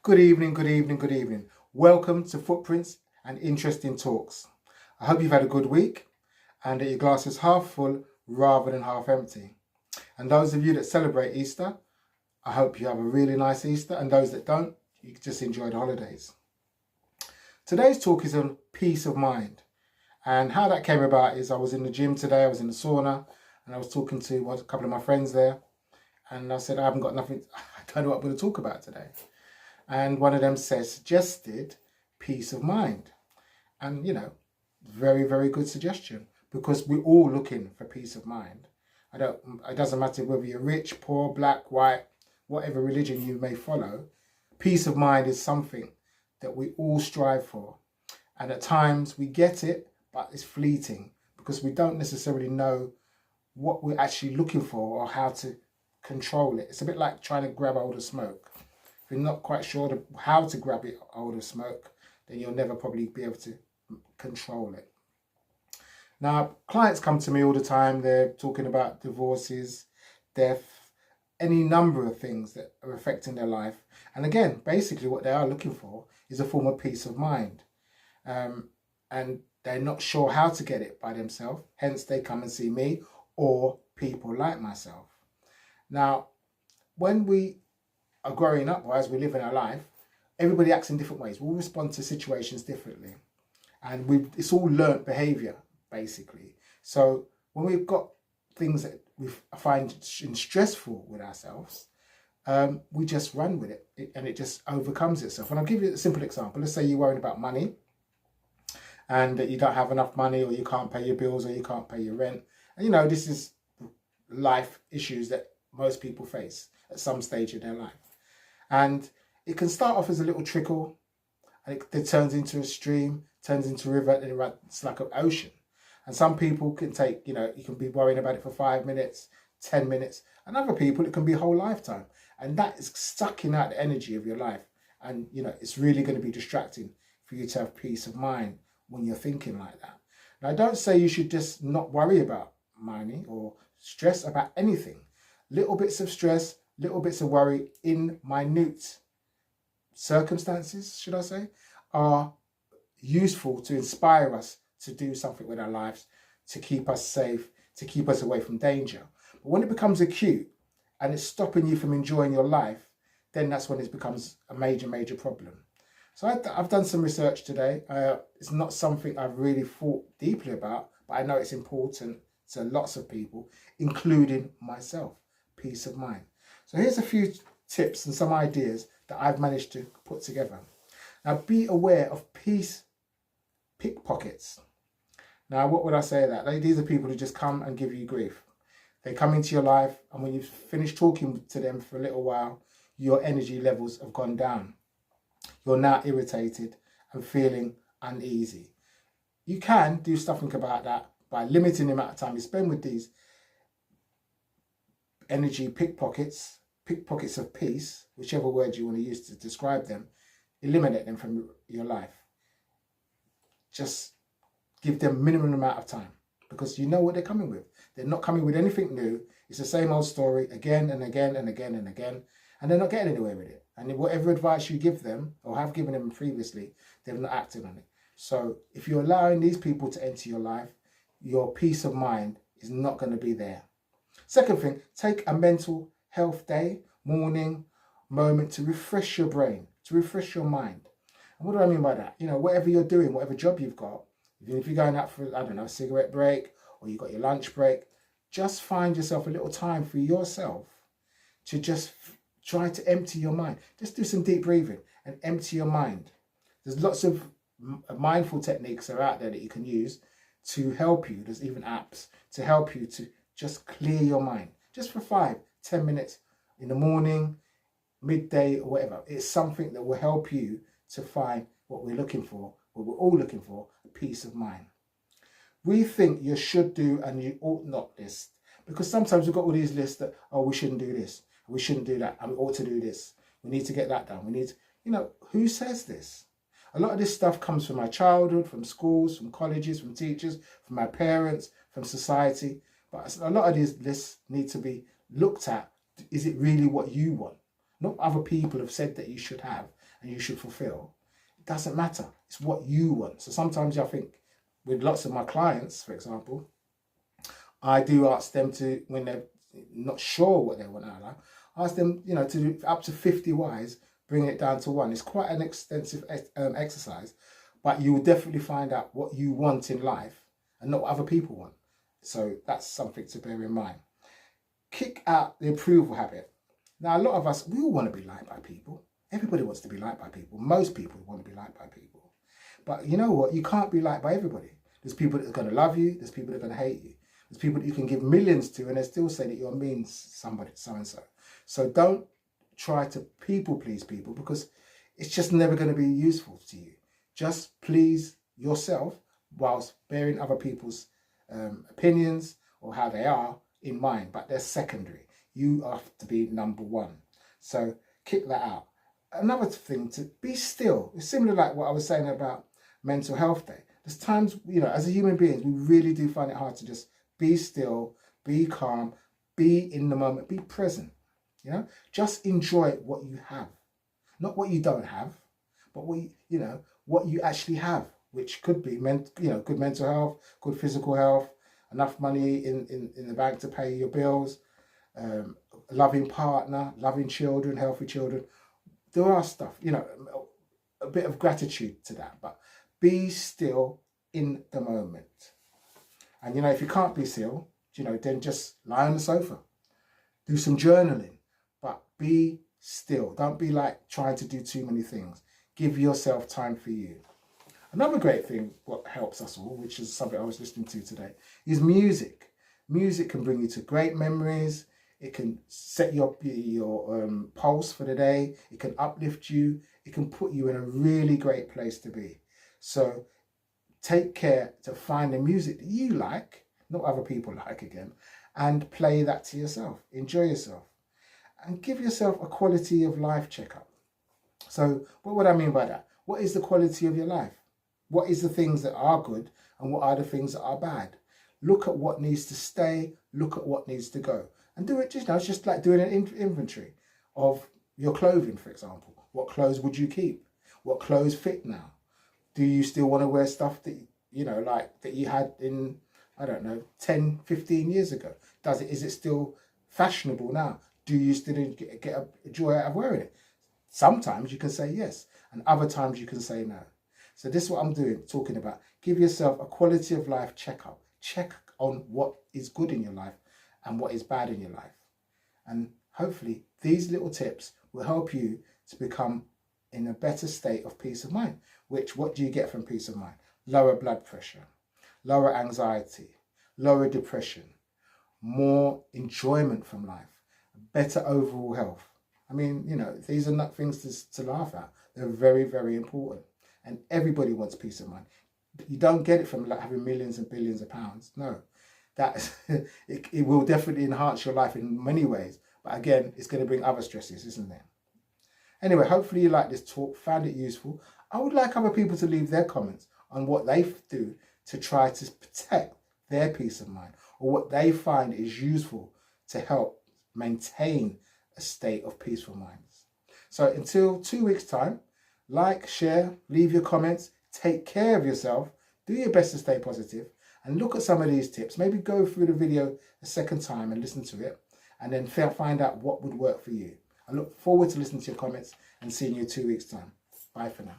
Good evening, good evening, good evening. Welcome to Footprints and Interesting Talks. I hope you've had a good week and that your glass is half full rather than half empty. And those of you that celebrate Easter, I hope you have a really nice Easter, and those that don't, you can just enjoy the holidays. Today's talk is on peace of mind. And how that came about is I was in the gym today, I was in the sauna, and I was talking to a couple of my friends there. And I said, I haven't got nothing, I don't know what I'm going to talk about today. And one of them suggested peace of mind. And, very, very good suggestion, because we're all looking for peace of mind. It doesn't matter whether you're rich, poor, black, white, whatever religion you may follow. Peace of mind is something that we all strive for. And at times we get it, but it's fleeting because we don't necessarily know what we're actually looking for or how to control it. It's a bit like trying to grab hold of smoke. If you're not quite sure how to grab hold of smoke, then you'll never probably be able to control it. Now, clients come to me all the time. They're talking about divorces, death, any number of things that are affecting their life. And again, basically what they are looking for is a form of peace of mind. And they're not sure how to get it by themselves. Hence, they come and see me or people like myself. Now, when we are growing up, or as we live in our life, everybody acts in different ways. We'll respond to situations differently. And it's all learnt behaviour, basically. So when we've got things that we find stressful with ourselves, we just run with it and it just overcomes itself. And I'll give you a simple example. Let's say you're worried about money and that you don't have enough money, or you can't pay your bills, or you can't pay your rent. And this is life issues that most people face at some stage in their life. And it can start off as a little trickle, and it turns into a stream, turns into a river, and it's like an ocean. And some people can take, you can be worrying about it for 5 minutes, 10 minutes. And other people, it can be a whole lifetime. And that is sucking out the energy of your life. And, it's really going to be distracting for you to have peace of mind when you're thinking like that. Now, I don't say you should just not worry about money or stress about anything. Little bits of stress, little bits of worry in minute circumstances, should I say, are useful to inspire us to do something with our lives, to keep us safe, to keep us away from danger. But when it becomes acute and it's stopping you from enjoying your life, then that's when it becomes a major, major problem. So I've done some research today. It's not something I've really thought deeply about, but I know it's important to lots of people, including myself. Peace of mind. So here's a few tips and some ideas that I've managed to put together. Now, be aware of peace pickpockets. Now, what would I say that? These are people who just come and give you grief. They come into your life, and when you finish talking to them for a little while, your energy levels have gone down. You're now irritated and feeling uneasy. You can do something about that by limiting the amount of time you spend with these energy pickpockets of peace, whichever word you want to use to describe them. Eliminate them from your life. Just give them minimum amount of time, because you know what they're coming with. They're not coming with anything new. It's the same old story again and again and again and again, and they're not getting anywhere with it. And whatever advice you give them or have given them previously, they've not acted on it. So if you're allowing these people to enter your life, your peace of mind is not going to be there. Second thing, take a mental health day, morning, moment to refresh your brain, to refresh your mind. And what do I mean by that? Whatever you're doing, whatever job you've got, even if you're going out for, a cigarette break, or you've got your lunch break, just find yourself a little time for yourself to just try to empty your mind. Just do some deep breathing and empty your mind. There's lots of mindful techniques that are out there that you can use to help you. There's even apps to help you to just clear your mind, just for 5-10 minutes in the morning, midday, or whatever. It's something that will help you to find what we're looking for, what we're all looking for, peace of mind. We think you should do and you ought not list, because sometimes we've got all these lists that, we shouldn't do this, we shouldn't do that, and we ought to do this. We need to get that done. We need to, who says this? A lot of this stuff comes from my childhood, from schools, from colleges, from teachers, from my parents, from society. But a lot of these lists need to be looked at. Is it really what you want? Not other people have said that you should have. and you should fulfill. It doesn't matter. It's what you want. So sometimes I think with lots of my clients, for example, I do ask them to, when they're not sure what they want out of life, ask them, to do up to 50 whys, bring it down to one. It's quite an extensive exercise, but you will definitely find out what you want in life and not what other people want. So that's something to bear in mind. Kick out the approval habit. Now, a lot of us, we all want to be liked by people. Everybody wants to be liked by people. Most people want to be liked by people. But you know what? You can't be liked by everybody. There's people that are going to love you. There's people that are going to hate you. There's people that you can give millions to and they still say that you're mean somebody, so-and-so. So don't try to people please people, because it's just never going to be useful to you. Just please yourself whilst bearing other people's opinions or how they are in mind, but they're secondary. You have to be number one. So kick that out. Another thing, to be still. It's similar like what I was saying about Mental Health Day. There's times, as a human being, we really do find it hard to just be still, be calm, be in the moment, be present. Just enjoy what you have, not what you don't have, but what you actually have, which could be good mental health, good physical health, enough money in the bank to pay your bills, a loving partner, loving children, healthy children. There are stuff, a bit of gratitude to that, but be still in the moment. And if you can't be still, then just lie on the sofa, do some journaling, but be still. Don't be like trying to do too many things. Give yourself time for you. Another great thing, what helps us all, which is something I was listening to today, is music. Music can bring you to great memories. It can set your pulse for the day. It can uplift you. It can put you in a really great place to be. So take care to find the music that you like, not other people like again, and play that to yourself. Enjoy yourself. And give yourself a quality of life checkup. So what would I mean by that? What is the quality of your life? What is the things that are good and what are the things that are bad? Look at what needs to stay. Look at what needs to go. And do it it's just like doing an inventory of your clothing, for example. What clothes would you keep? What clothes fit now? Do you still want to wear stuff that, that you had in, 10, 15 years ago? Is it still fashionable now? Do you still get a joy out of wearing it? Sometimes you can say yes, and other times you can say no. So this is what I'm talking about. Give yourself a quality of life checkup. Check on what is good in your life and what is bad in your life. And hopefully these little tips will help you to become in a better state of peace of mind. What do you get from peace of mind? Lower blood pressure, lower anxiety, lower depression, more enjoyment from life, better overall health. These are not things to laugh at. They're very, very important. And everybody wants peace of mind. You don't get it from having millions and billions of pounds. No, it will definitely enhance your life in many ways. But again, it's going to bring other stresses, isn't it? Anyway, hopefully you like this talk, found it useful. I would like other people to leave their comments on what they do to try to protect their peace of mind, or what they find is useful to help maintain a state of peaceful minds. So until 2 weeks' time, like, share, leave your comments, take care of yourself, do your best to stay positive, and look at some of these tips. Maybe go through the video a second time and listen to it, and then find out what would work for you. I look forward to listening to your comments and seeing you in 2 weeks' time. Bye for now.